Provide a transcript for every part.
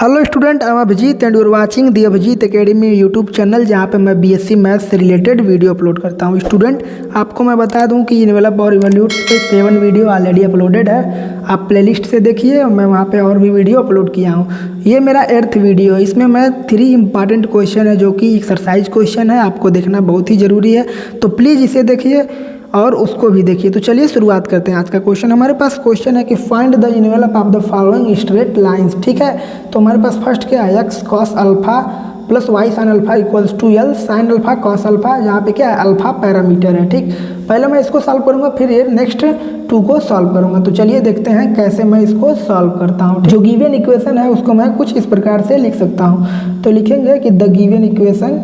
Hello student, I am Abhijeet and you are watching the Abhijeet academy YouTube channel, जहां पे मैं BSc maths से related video upload करता हूं। स्टूडेंट, आपको मैं बता दूं कि इन्वेलप और इवोल्यूट पे 7 वीडियो ऑलरेडी अपलोडेड है। आप प्लेलिस्ट से देखिए, मैं वहां पे और भी वीडियो अपलोड किया हूं। ये मेरा 8th वीडियो है। इसमें मैं 3 इंपॉर्टेंट क्वेश्चन है जो कि एक्सरसाइज क्वेश्चन है, आपको देखना बहुत ही ज़रूरी है। तो प्लीज़ इसे देखिए और उसको भी देखिए। तो चलिए शुरुआत करते हैं आज का क्वेश्चन। हमारे पास क्वेश्चन है कि find the envelope of the following straight lines. ठीक है, तो हमारे पास फर्स्ट क्या है, x cos alpha plus y sine alpha equals to L sine alpha cos alpha, यहाँ पे क्या है, अल्फा पैरामीटर है। ठीक, पहले मैं इसको सॉल्व करूंगा, फिर ये नेक्स्ट 2 को सॉल्व करूंगा। तो चलिए देखते हैं कैसे मैं इसको सॉल्व करता हूँ। जो गिवन इक्वेशन है उसको मैं कुछ इस प्रकार से लिख सकता हूँ। तो लिखेंगे कि द गिवन इक्वेशन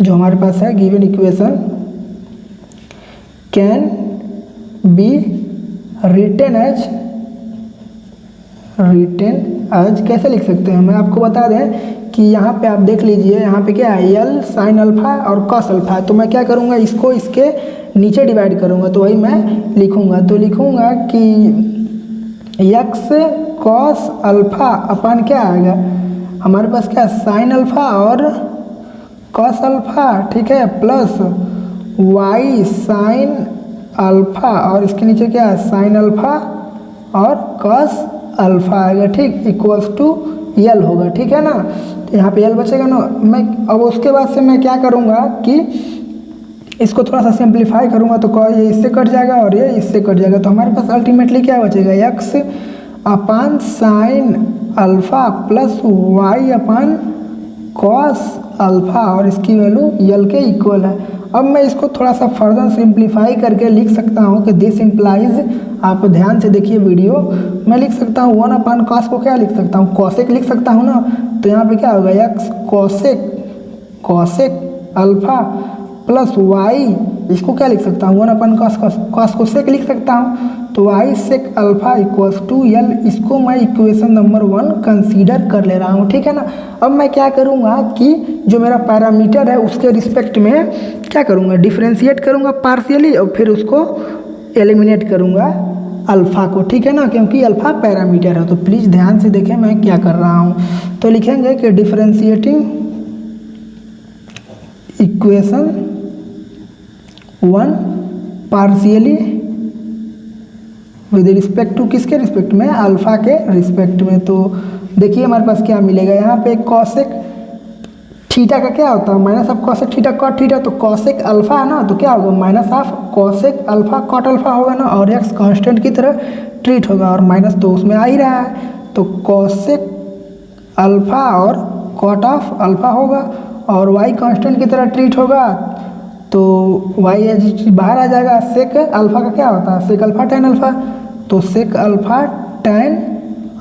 जो हमारे पास है, given equation can be written as कैसे लिख सकते हैं, मैं आपको बता दें कि यहाँ पे आप देख लीजिए, यहाँ पे क्या है, एल साइन अल्फा और कॉस अल्फा। तो मैं क्या करूँगा, इसको इसके नीचे डिवाइड करूँगा, तो वही मैं लिखूँगा। तो लिखूँगा कि एक्स कॉस अल्फा अपन क्या आएगा, हमारे पास क्या है, साइन अल्फा और कॉस अल्फा, ठीक है, प्लस वाई साइन अल्फा और इसके नीचे क्या है, साइन अल्फा और कॉस अल्फा आएगा। ठीक, इक्वल्स टू यल होगा। ठीक है ना, तो यहाँ पे यल बचेगा ना। मैं अब उसके बाद से मैं क्या करूँगा कि इसको थोड़ा सा सिंप्लीफाई करूँगा, तो ये इससे कट जाएगा और ये इससे कट जाएगा। तो हमारे पास अल्टीमेटली क्या बचेगा, x upon sine alpha plus y upon cos alpha और इसकी वैल्यू यल के इक्वल है। अब मैं इसको थोड़ा सा फर्दर सिंप्लीफाई करके लिख सकता हूँ कि दिस इम्प्लाइज, आप ध्यान से देखिए वीडियो, मैं लिख सकता हूँ 1 अपान कॉस को क्या लिख सकता हूँ, कॉसेक लिख सकता हूँ ना। तो यहाँ पे क्या होगा, x cosec alpha plus y, इसको क्या लिख सकता हूँ, 1 अपान कॉस को सेक लिख सकता हूँ। तो Y sec alpha equals to L, इसको मैं इक्वेशन नंबर 1 कंसीडर कर ले रहा हूँ। ठीक है ना। अब मैं क्या करूँगा कि जो मेरा पैरामीटर है उसके रिस्पेक्ट में क्या करूँगा, डिफ्रेंशिएट करूँगा पार्शियली और फिर उसको एलिमिनेट करूँगा अल्फ़ा को। ठीक है ना, क्योंकि अल्फ़ा पैरामीटर है। तो प्लीज़ ध्यान से देखें मैं क्या कर रहा हूँ। तो लिखेंगे कि differentiating equation 1 partially with respect to, किसके रिस्पेक्ट में, अल्फ़ा के रिस्पेक्ट में। तो देखिए हमारे पास क्या मिलेगा, यहाँ पे कॉसेक थीटा का क्या होता है, minus of cosec theta cot theta. तो कॉसेक अल्फा है ना, तो क्या होगा, minus of cosec alpha cot alpha होगा ना, और एक्स कांस्टेंट की तरह ट्रीट होगा और माइनस तो उसमें आ ही रहा है। तो कॉसेक अल्फा और कॉट ऑफ अल्फा होगा और वाई कांस्टेंट की तरह ट्रीट होगा, तो वाई बाहर आ जाएगा। सेक अल्फा का क्या होता है, सेक अल्फा टेन अल्फा, तो sec alpha tan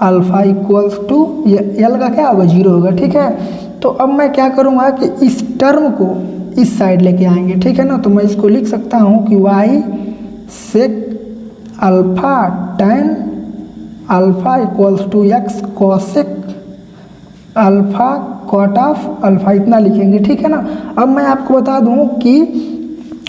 alpha equals to यल का क्या होगा, 0 होगा। ठीक है, तो अब मैं क्या करूँगा कि इस टर्म को इस साइड लेके आएंगे। ठीक है ना, तो मैं इसको लिख सकता हूँ कि y sec alpha tan alpha equals to x cosec alpha cot of alpha, इतना लिखेंगे। ठीक है ना। अब मैं आपको बता दूं कि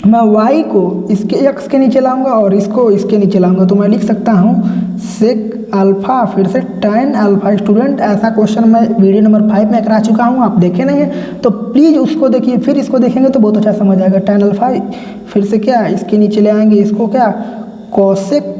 मैं y को इसके x के नीचे लाऊंगा और इसको इसके नीचे लाऊंगा, तो मैं लिख सकता हूं सेक अल्फा फिर से tan अल्फा। स्टूडेंट, ऐसा क्वेश्चन मैं वीडियो नंबर 5 में करा चुका हूं, आप देखे नहीं है तो प्लीज़ उसको देखिए, फिर इसको देखेंगे तो बहुत अच्छा समझ आएगा। tan अल्फा फिर से क्या इसके नीचे ले आएंगे, इसको क्या कॉसेक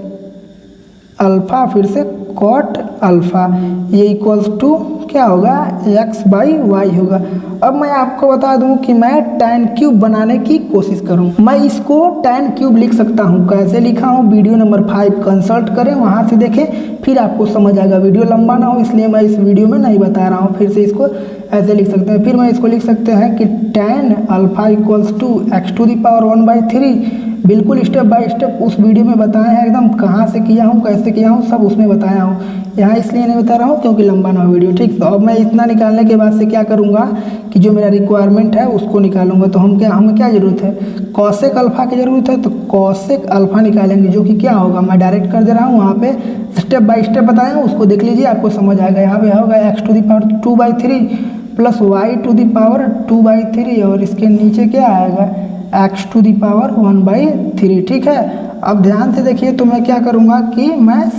अल्फा फिर से कॉट अल्फा, ये इक्वल्स टू क्या होगा, x बाई वाई होगा। अब मैं आपको बता दूं कि मैं tan क्यूब बनाने की कोशिश करूं, मैं इसको tan क्यूब लिख सकता हूं। कैसे लिखा हूं, वीडियो नंबर 5 कंसल्ट करें, वहां से देखें, फिर आपको समझ आएगा। वीडियो लंबा ना हो इसलिए मैं इस वीडियो में नहीं बता रहा हूं। फिर से इसको ऐसे लिख सकते हैं, फिर मैं इसको लिख सकते हैं कि tan alpha equals to x to the power 1/3। बिल्कुल स्टेप बाय स्टेप उस वीडियो में बताया है, एकदम कहाँ से किया हूँ कैसे किया हूँ सब उसमें बताया हूँ। यहाँ इसलिए नहीं बता रहा हूँ क्योंकि लंबा ना हो वीडियो। ठीक, तो अब मैं इतना निकालने के बाद से क्या करूँगा कि जो मेरा रिक्वायरमेंट है उसको निकालूंगा। तो हमें क्या ज़रूरत है, कॉसेक अल्फा की ज़रूरत है, तो कॉसेक अल्फा निकालेंगे, जो कि क्या होगा, मैं डायरेक्ट कर दे रहा हूँ, वहाँ पे स्टेप बाय स्टेप बताया हूँ, उसको देख लीजिए, आपको समझ आएगा। यहाँ पे होगा x to the power 2/3 plus y to the power 2/3 और इसके नीचे क्या आएगा, एक्स टू दी पावर 1/3। ठीक है, अब ध्यान से देखिए, तो मैं क्या करूँगा कि मैं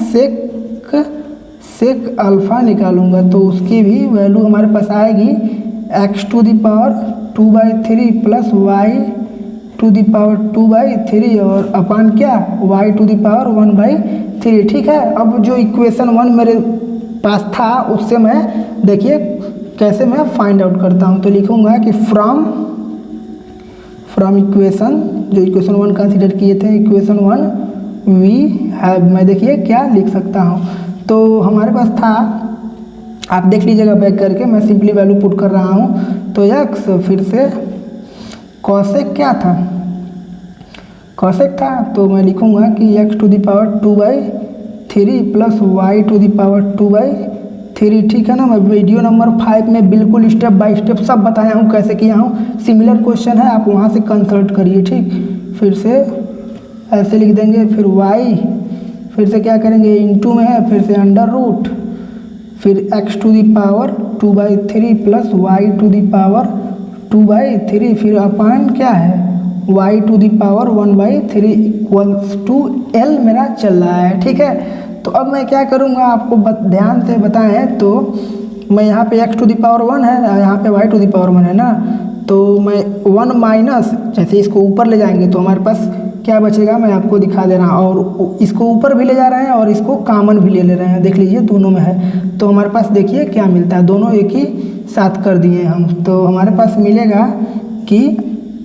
सेक अल्फ़ा निकालूंगा तो उसकी भी वैल्यू हमारे पास आएगी x⁻² प्लस y⁻²/3 और अपान क्या y⁻1/3। ठीक है, अब जो इक्वेशन 1 मेरे पास था उससे मैं देखिए कैसे मैं फाइंड आउट करता हूँ। तो लिखूँगा कि फ्रॉम इक्वेशन, जो इक्वेशन 1 कंसीडर किए थे, इक्वेशन 1 वी हैव, मैं देखिए क्या लिख सकता हूँ। तो हमारे पास था, आप देख लीजिएगा बैक करके, मैं सिंपली वैल्यू पुट कर रहा हूँ। तो x फिर से कॉसेक क्या था, कॉसेक था, तो मैं लिखूँगा कि x⁻² प्लस y⁻2/3। ठीक है ना। मैं वीडियो नंबर 5 में बिल्कुल स्टेप बाय स्टेप सब बताया हूँ कैसे किया हूँ। सिमिलर क्वेश्चन है, आप वहाँ से कंसल्ट करिए। ठीक, फिर से ऐसे लिख देंगे, फिर y फिर से क्या करेंगे, इंटू में है, फिर से अंडर रूट, फिर x⁻² प्लस y⁻2/3, फिर अपान क्या है y⁻1/3 इक्वल्स टू l मेरा चल रहा है। ठीक है, तो अब मैं क्या करूँगा आपको ध्यान से बताएं। तो मैं यहाँ पे x⁻1 है, यहाँ पे y⁻1 है ना, तो मैं 1 माइनस, जैसे इसको ऊपर ले जाएंगे तो हमारे पास क्या बचेगा, मैं आपको दिखा दे रहा हूँ। और इसको ऊपर भी ले जा रहे हैं और इसको कॉमन भी ले रहे हैं, देख लीजिए दोनों में है। तो हमारे पास देखिए क्या मिलता है, दोनों एक ही साथ कर दिए हम। तो हमारे पास मिलेगा कि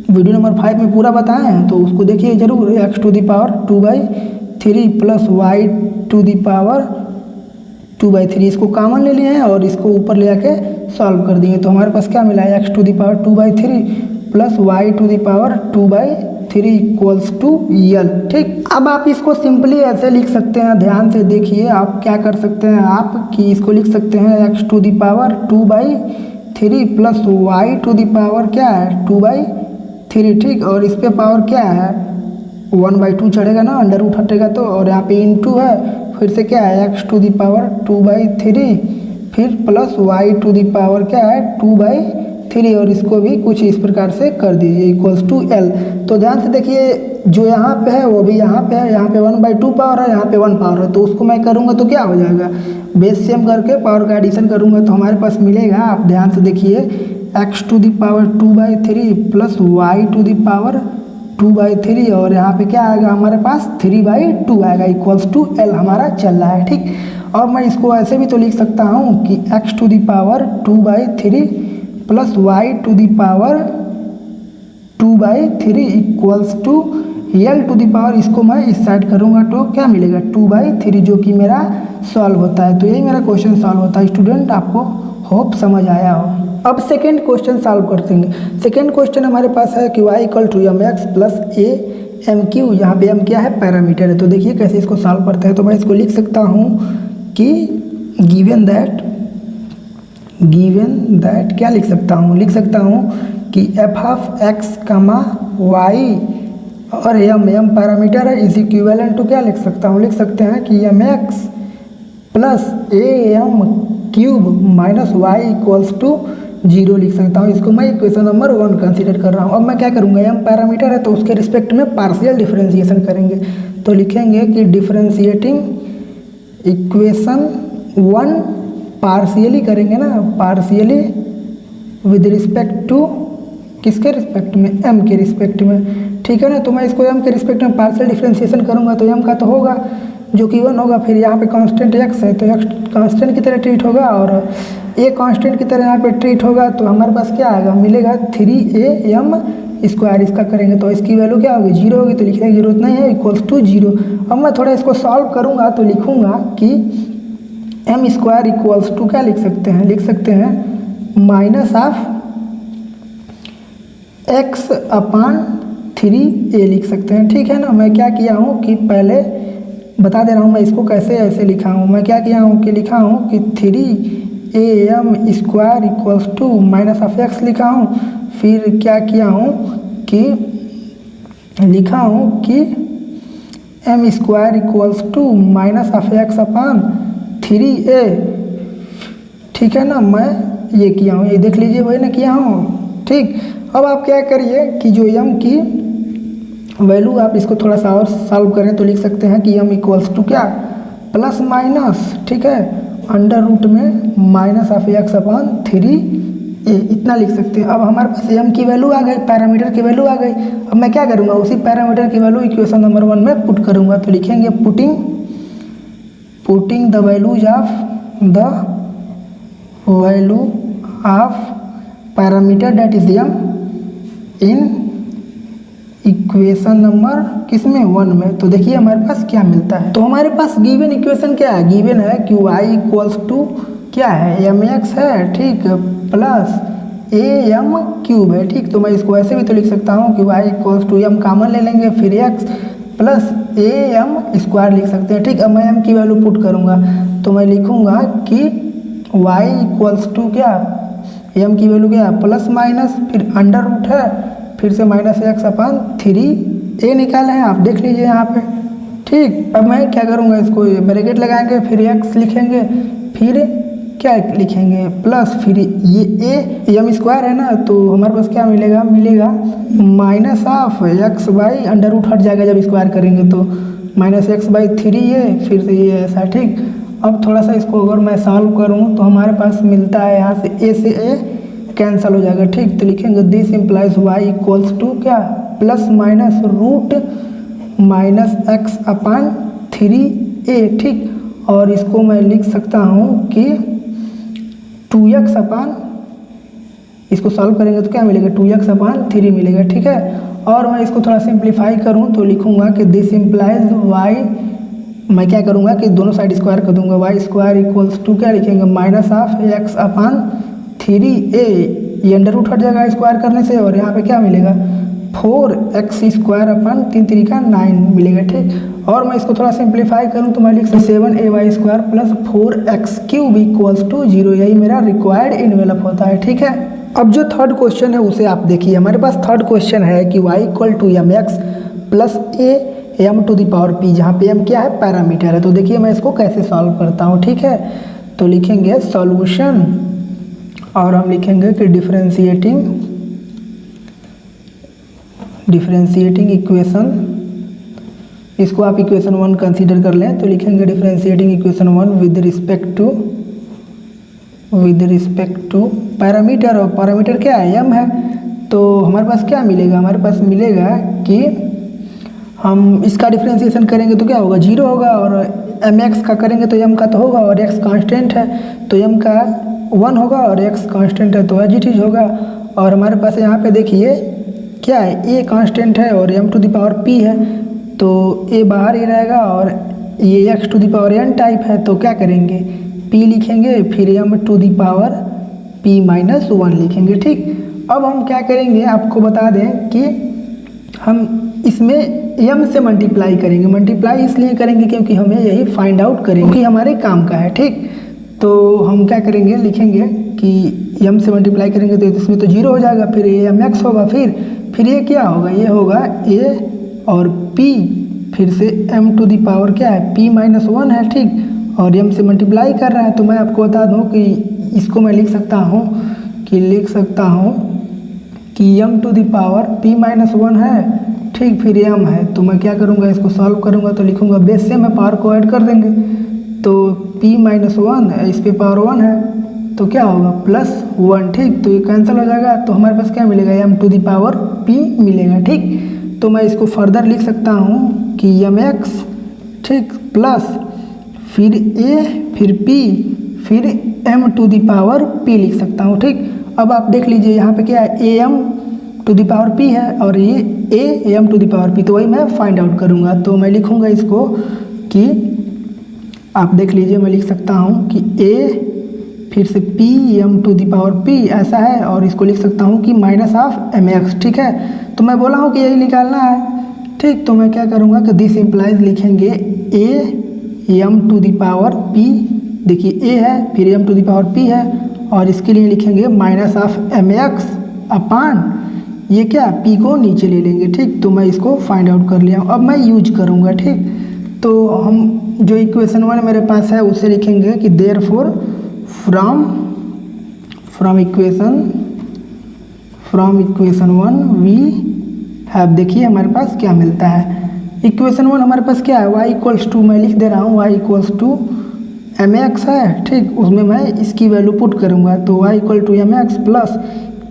वीडियो नंबर 5 में पूरा बताए हैं, तो उसको देखिए जरूर, x⁻2/3 प्लस y⁻2/3, इसको कॉमन ले लिए हैं और इसको ऊपर ले आके सॉल्व कर दिए। तो हमारे पास क्या मिला है, x⁻2/3 plus y⁻2/3 equals to l। ठीक, अब आप इसको सिंपली ऐसे लिख सकते हैं, ध्यान से देखिए आप क्या कर सकते हैं, आप कि इसको लिख सकते हैं x⁻2/3 प्लस y⁻, क्या है 2/3। ठीक, और इस पे पावर क्या है 1/2 चढ़ेगा ना, अंडर रूट हटेगा तो, और यहाँ पे इंटू है, फिर से क्या है x⁻2/3 फिर प्लस y⁻, क्या है 2/3, और इसको भी कुछ इस प्रकार से कर दीजिए इक्वल्स टू l। तो ध्यान से देखिए, जो यहाँ पे है वो भी यहाँ पे है, यहाँ पे 1/2 पावर है, यहाँ पे 1 पावर है, तो उसको मैं करूँगा तो क्या हो जाएगा, बेस सेम करके पावर का एडिशन करूँगा तो हमारे पास मिलेगा, आप ध्यान से देखिए, x⁻2/3 प्लस y⁻2/3, और यहाँ पे क्या आएगा हमारे पास 3/2 आएगा इक्वल्स टू l हमारा चल रहा है। ठीक, और मैं इसको ऐसे भी तो लिख सकता हूँ कि x⁻2/3 plus y⁻2/3 equals to l⁻, इसको मैं इस साइड करूँगा तो क्या मिलेगा 2/3, जो कि मेरा सॉल्व होता है। तो यही मेरा क्वेश्चन सॉल्व होता है। स्टूडेंट, आपको होप समझ आया हो। अब सेकेंड क्वेश्चन सॉल्व करते हैं। सेकेंड क्वेश्चन हमारे पास है कि y = mx plus a mq, यहाँ पे m क्या है, पैरामीटर है। तो देखिए कैसे इसको सॉल्व करते हैं। तो मैं इसको लिख सकता हूँ कि गिवन दैट क्या लिख सकता हूँ, लिख सकता हूँ कि f(x, y) और m पैरामीटर है, इज इक्विवेलेंट टू क्या लिख सकता हूँ, लिख सकते हैं कि mx plus am³ minus y equals to 0 लिख सकता हूँ। इसको मैं इक्वेशन नंबर 1 कंसीडर कर रहा हूँ। अब मैं क्या करूँगा, m पैरामीटर है तो उसके रिस्पेक्ट में पार्शियल डिफरेंशिएशन करेंगे। तो लिखेंगे कि डिफरेंशिएटिंग इक्वेशन 1 पार्शियली करेंगे ना, पार्शियली विद रिस्पेक्ट टू किसके रिस्पेक्ट में, m के रिस्पेक्ट में। ठीक है ना, तो मैं इसको m के रिस्पेक्ट में पार्शियल डिफरेंशिएशन करूँगा तो m का तो होगा जो कि 1 होगा, फिर यहाँ पे कांस्टेंट x है तो x कांस्टेंट की तरह ट्रीट होगा और a कांस्टेंट की तरह यहाँ पे ट्रीट होगा। तो हमारे पास क्या आएगा, मिलेगा 3am²। इसका करेंगे तो इसकी वैल्यू क्या होगी, 0 होगी, तो लिखने की जरूरत नहीं है, इक्वल्स टू 0। अब मैं थोड़ा इसको सॉल्व करूँगा तो लिखूँगा कि m² इक्वल्स टू क्या लिख सकते हैं, लिख सकते हैं माइनस ऑफ x/3a लिख सकते हैं। ठीक है ना, मैं क्या किया हूँ कि पहले बता दे रहा हूँ मैं इसको कैसे ऐसे लिखा हूँ। मैं क्या किया हूँ कि लिखा हूँ कि 3am² equals to minus of x लिखा हूँ। फिर क्या किया हूँ कि लिखा हूँ कि m² equals to minus of x/3a। ठीक है ना, मैं ये किया हूँ, ये देख लीजिए वही ना किया हूँ। ठीक, अब आप क्या करिए कि जो m की वैल्यू आप इसको थोड़ा सा और सॉल्व करें तो लिख सकते हैं कि m इक्वल्स टू क्या, प्लस माइनस, ठीक है, अंडर रूट में minus of x upon 3a, इतना लिख सकते हैं। अब हमारे पास m की वैल्यू आ गई, पैरामीटर की वैल्यू आ गई। अब मैं क्या करूँगा, उसी पैरामीटर की वैल्यू इक्वेशन नंबर 1 में पुट करूँगा। तो लिखेंगे putting the values of parameter that is m in equation number किसमें 1 में। तो देखिए हमारे पास क्या मिलता है। तो हमारे पास गिवन इक्वेशन क्या है, गिवन है कि y इक्वल्स टू क्या है, mx है, ठीक, प्लस am क्यूब है, ठीक। तो मैं इसको ऐसे भी तो लिख सकता हूँ कि y equals to m common ले लेंगे, फिर x प्लस am स्क्वायर लिख सकते हैं, ठीक। अब मैं m की वैल्यू पुट करूँगा तो मैं लिखूँगा कि y इक्वल्स टू क्या, m की वैल्यू क्या, प्लस माइनस फिर अंडर रूट है, फिर से माइनस एक्स अपॉन 3a निकाले हैं, आप देख लीजिए यहाँ पे, ठीक। अब मैं क्या करूँगा, इसको ब्रैकेट लगाएंगे, फिर x लिखेंगे, फिर क्या लिखेंगे, प्लस फिर ये m स्क्वायर है ना, तो हमारे पास क्या मिलेगा, minus of x by under root हट जाएगा जब स्क्वायर करेंगे, तो माइनस एक्स बाई 3a, फिर से ये ऐसा, ठीक। अब थोड़ा सा इसको अगर मैं सॉल्व करूँ तो हमारे पास मिलता है यहाँ से a कैंसिल हो जाएगा, ठीक। तो लिखेंगे this implies y equals to क्या, plus minus root minus x upon 3a, ठीक। और इसको मैं लिख सकता हूँ कि 2x अपॉन, इसको सॉल्व करेंगे तो क्या मिलेगा, 2x अपॉन 3 मिलेगा, ठीक है। और मैं इसको थोड़ा सिंप्लीफाई करूँ तो लिखूँगा कि दिस इम्प्लाइज y, मैं क्या करूँगा कि दोनों साइड स्क्वायर कर दूँगा, y स्क्वायर इक्वल्स टू क्या लिखेंगे, minus of x upon 3a, ये अंडर रूट हट जाएगा स्क्वायर करने से, और यहाँ पे क्या मिलेगा, 4x स्क्वायर अपन 3 3 का 9 मिलेगा, ठीक। और मैं इसको थोड़ा सिंप्लीफाई करूँ तो मैं लिख सकता हूँ 7ay square plus 4x cube equals to 0, यही मेरा रिक्वायर्ड इन्वेलप होता है, ठीक है। अब जो थर्ड क्वेश्चन है उसे आप देखिए। हमारे पास थर्ड क्वेश्चन है कि y equal to mx plus a m to the power p, जहाँ पे m क्या है, पैरामीटर है। तो देखिए मैं इसको कैसे सॉल्व करता हूँ, ठीक है। तो लिखेंगे सॉल्यूशन, और हम लिखेंगे कि डिफरेंशिएटिंग इक्वेशन, इसको आप इक्वेशन 1 कंसीडर कर लें। तो लिखेंगे differentiating equation 1 with respect to parameter, और पैरामीटर क्या है, m है। तो हमारे पास क्या मिलेगा, हमारे पास मिलेगा कि हम इसका डिफरेंशिएशन करेंगे तो क्या होगा, 0 होगा, और mx का करेंगे तो m का तो होगा, और x कांस्टेंट है तो m का 1 होगा, और x कांस्टेंट है तो एज इट इज होगा। और हमारे पास यहाँ पे देखिए क्या है, a कांस्टेंट है और m to the power p है, तो a बाहर ही रहेगा, और ये x to the power n type है, तो क्या करेंगे, p लिखेंगे, फिर m to the power p minus 1 लिखेंगे, ठीक। अब हम क्या करेंगे, आपको बता दें कि हम इसमें m से मल्टीप्लाई करेंगे। मल्टीप्लाई इसलिए करेंगे क्योंकि हमें यही फाइंड आउट करेंगे, क्योंकि हमारे काम का है, ठीक। तो हम क्या करेंगे, लिखेंगे कि m से मल्टीप्लाई करेंगे तो इसमें तो 0 हो जाएगा, फिर ये mx होगा, फिर ये क्या होगा, ये होगा a और p, फिर से m टू द पावर क्या है, p माइनस 1 है, ठीक। और m से मल्टीप्लाई कर रहा है, तो मैं आपको बता दूं कि इसको मैं लिख सकता हूँ कि m to the power p minus 1 है, ठीक, फिर m है। तो मैं क्या करूँगा, इसको सॉल्व करूँगा तो लिखूँगा बेस से मैं पावर को ऐड कर देंगे, तो p माइनस 1 इस पे पावर 1 है तो क्या होगा, प्लस 1, ठीक। तो ये कैंसिल हो जाएगा, तो हमारे पास क्या मिलेगा, m to the power p मिलेगा, ठीक। तो मैं इसको फर्दर लिख सकता हूँ कि mx, ठीक, प्लस फिर a, फिर p, फिर m to the power p लिख सकता हूँ, ठीक। अब आप देख लीजिए यहाँ पे क्या है, am to the power p है, और ये a m to the power p, तो वही मैं फाइंड आउट करूँगा। तो मैं लिखूँगा इसको कि आप देख लीजिए, मैं लिख सकता हूँ कि a फिर से p m to the power p ऐसा है, और इसको लिख सकता हूँ कि माइनस ऑफ mx, ठीक है। तो मैं बोला हूँ कि यही निकालना है, ठीक। तो मैं क्या करूँगा कि दिस इम्प्लाइज लिखेंगे a m to the power p, देखिए a है, फिर m to the power p है, और इसके लिए लिखेंगे माइनस ऑफ mx अपान ये क्या, p को नीचे ले लेंगे, ठीक। तो मैं इसको फाइंड आउट कर लिया हूँ, अब मैं यूज करूँगा, ठीक। तो हम जो इक्वेशन 1 मेरे पास है उसे लिखेंगे कि therefore from equation 1 we have, देखिए हमारे पास क्या मिलता है, इक्वेशन 1 हमारे पास क्या है, y इक्वल्स टू, मैं लिख दे रहा हूँ y equals to m x है, ठीक, उसमें मैं इसकी वैल्यू पुट करूँगा तो y equal to m x plus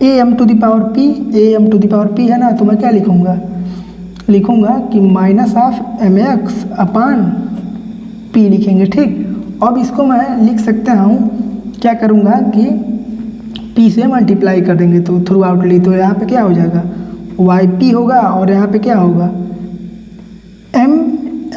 a m to the power p, a m to the power p है ना, तो मैं क्या लिखूँगा कि minus of m x upon p लिखेंगे, ठीक। अब इसको मैं लिख सकता हूँ, क्या करूँगा कि p से मल्टीप्लाई कर देंगे तो थ्रू आउटली, तो यहाँ पे क्या हो जाएगा वाई पी होगा और यहाँ पे क्या होगा एम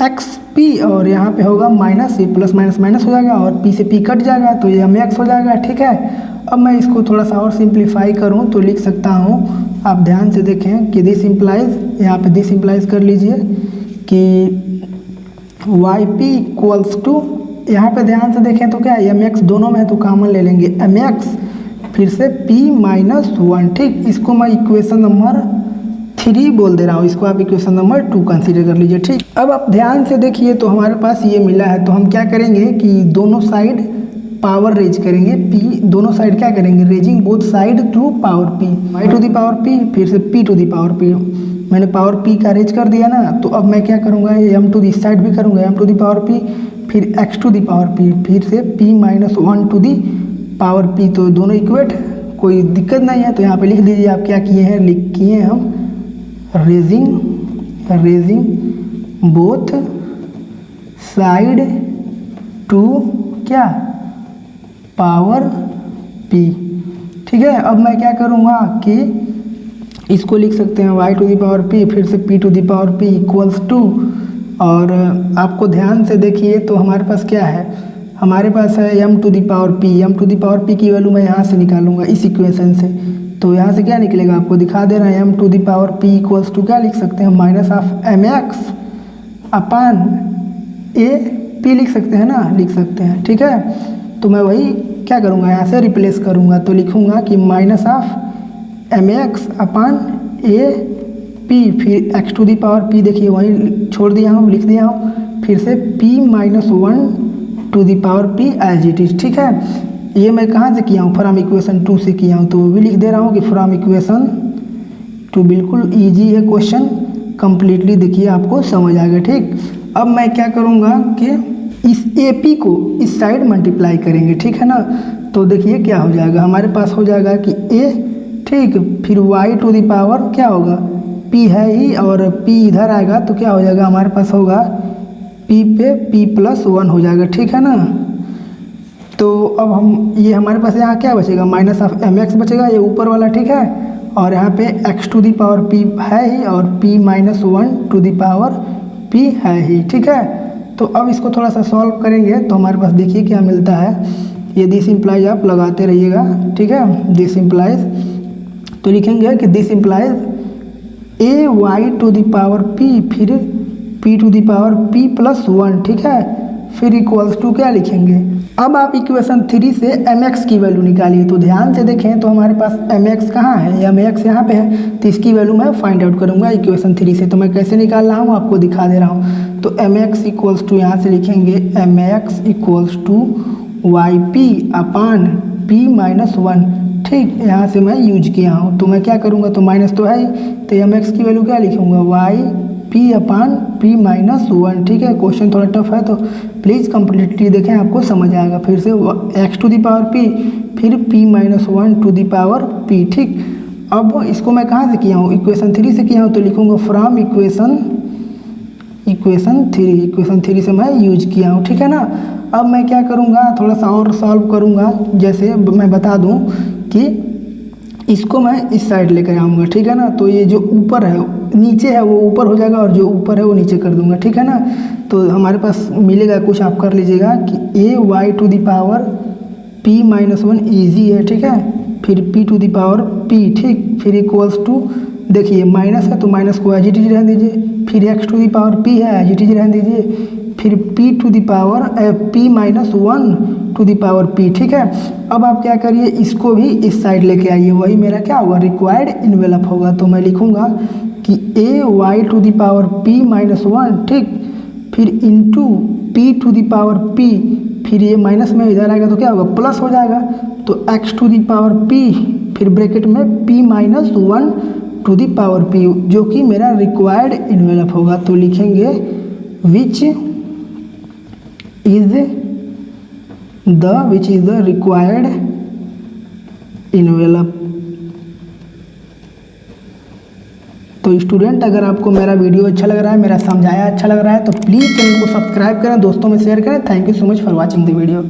एक्स पी और यहाँ पे होगा माइनस ए प्लस माइनस माइनस हो जाएगा और p से p कट जाएगा तो ये एम एक्स हो जाएगा, ठीक है। अब मैं इसको थोड़ा सा और सिंप्लीफाई करूँ तो लिख सकता हूँ, आप ध्यान से देखें कि दिस इम्प्लाइज, यहाँ पे दिस इम्प्लाइज कर लीजिए कि वाई पी इक्वल्स टू, यहाँ पे ध्यान से देखें तो क्या एम एक्स दोनों में है तो कॉमन ले लेंगे एम एक्स फिर से p माइनस वन, ठीक। इसको मैं इक्वेशन नंबर 3 बोल दे रहा हूँ, इसको आप इक्वेशन नंबर 2 कंसीडर कर लीजिए, ठीक। अब आप ध्यान से देखिए तो हमारे पास ये मिला है, तो हम क्या करेंगे कि दोनों साइड पावर रेज करेंगे, p दोनों साइड क्या करेंगे raising both side to power p, y to the power p फिर से p to the power p, मैंने पावर p का रेज कर दिया ना, तो अब मैं क्या करूँगा m टू दी साइड भी करूँगा m to the power p फिर x to the power p फिर से p minus one to the power p, तो दोनों इक्वेट, कोई दिक्कत नहीं है। तो यहाँ पे लिख दीजिए आप क्या किए हैं, किए हम रेजिंग बोथ साइड टू क्या पावर p, ठीक है। अब मैं क्या करूँगा कि इसको लिख सकते हैं y to the power p फिर से p to the power p इक्वल्स टू, और आपको ध्यान से देखिए तो हमारे पास क्या है, हमारे पास है m to the power p, m to the power p की वैल्यू मैं यहाँ से निकालूंगा इस इक्वेशन से, तो यहाँ से क्या निकलेगा आपको दिखा दे रहा है m to the power p इक्वल्स टू क्या लिख सकते हैं minus of m x upon a p लिख सकते हैं ना, लिख सकते हैं, ठीक है। तो मैं वही क्या करूँगा यहाँ से रिप्लेस करूँगा तो लिखूँगा कि minus of m x upon a p फिर x to the power p, देखिए वही छोड़ दिया हूँ, लिख दिया हूँ, फिर से p minus one to the power p as it is, ठीक है। ये मैं कहाँ से किया हूँ फ्रॉम इक्वेशन 2 से किया हूँ, तो वो भी लिख दे रहा हूँ कि फ्रॉम इक्वेशन 2, बिल्कुल इजी है क्वेश्चन, कंप्लीटली देखिए आपको समझ आ गया, ठीक। अब मैं क्या करूँगा कि इस AP को इस साइड मल्टीप्लाई करेंगे, ठीक है ना, तो देखिए क्या हो जाएगा, हमारे पास हो जाएगा कि A, ठीक, फिर y टू दी पावर क्या होगा p है ही और p इधर आएगा तो क्या हो जाएगा हमारे पास होगा p पे p प्लस वन हो जाएगा, ठीक है ना। तो अब हम ये हमारे पास यहाँ क्या बचेगा माइनस ऑफ एम एक्स बचेगा, ये ऊपर वाला, ठीक है, और यहाँ पे x to the power p है ही और p minus one to the power p है ही, ठीक है। तो अब इसको थोड़ा सा सॉल्व करेंगे तो हमारे पास देखिए क्या मिलता है, ये दिस इम्प्लाइज आप लगाते रहिएगा, ठीक है, दिस इम्प्लाइज, तो लिखेंगे कि this implies a y to the power p फिर p to the power p plus one, ठीक है, फिर इक्वल्स टू क्या लिखेंगे। अब आप इक्वेशन 3 से mx की वैल्यू निकालिए, तो ध्यान से देखें तो हमारे पास mx कहाँ है, mx यहाँ पे है, तो इसकी वैल्यू मैं फाइंड आउट करूँगा इक्वेशन 3 से। तो मैं कैसे निकाल रहा हूँ आपको दिखा दे रहा हूँ, तो mx इक्वल्स टू यहाँ से लिखेंगे mx equals to y p upon p minus one, ठीक, यहाँ से मैं यूज किया हूँ, तो मैं क्या करूँगा, तो माइनस तो है ही, तो mx की वैल्यू क्या लिखूँगा वाई p अपान p माइनस वन, ठीक है। क्वेश्चन थोड़ा टफ है तो प्लीज़ कंप्लीटली देखें, आपको समझ आएगा। फिर से x to the power p फिर p minus one to the power p, ठीक। अब इसको मैं कहाँ से किया हूँ, इक्वेशन 3 से किया हूँ, तो लिखूँगा फ्रॉम इक्वेशन 3 से मैं यूज किया हूँ, ठीक है ना। अब मैं क्या करूँगा, थोड़ा सा और सॉल्व करूँगा, जैसे मैं बता दूँ कि इसको मैं इस साइड लेकर आऊँगा, ठीक है ना, तो ये जो ऊपर है नीचे है वो ऊपर हो जाएगा और जो ऊपर है वो नीचे कर दूंगा, ठीक है ना। तो हमारे पास मिलेगा कुछ, आप कर लीजिएगा कि a y to the power p minus one easy है, ठीक है, फिर p to the power p, ठीक, फिर इक्वल्स टू, देखिए माइनस है तो माइनस को एज इट इज रहने दीजिए, फिर x to the power p है एज इट इज रहने दीजिए, फिर p to the power p minus one to the power p, ठीक है। अब आप क्या करिए, इसको भी इस साइड लेके आइए, वही मेरा क्या होगा रिक्वायर्ड इन्वेलप होगा, तो मैं लिखूँगा कि a y to the power p minus one, ठीक, फिर into p to the power p, फिर ये माइनस में इधर आएगा तो क्या होगा प्लस हो जाएगा, तो x to the power p फिर ब्रैकेट में p minus one to the power p, जो कि मेरा रिक्वायर्ड इन्वेलप होगा। तो लिखेंगे which is which is the required envelope. तो स्टूडेंट, अगर आपको मेरा वीडियो अच्छा लग रहा है, मेरा समझाया अच्छा लग रहा है, तो प्लीज़ चैनल को सब्सक्राइब करें, दोस्तों में शेयर करें। Thank you so much for watching the video.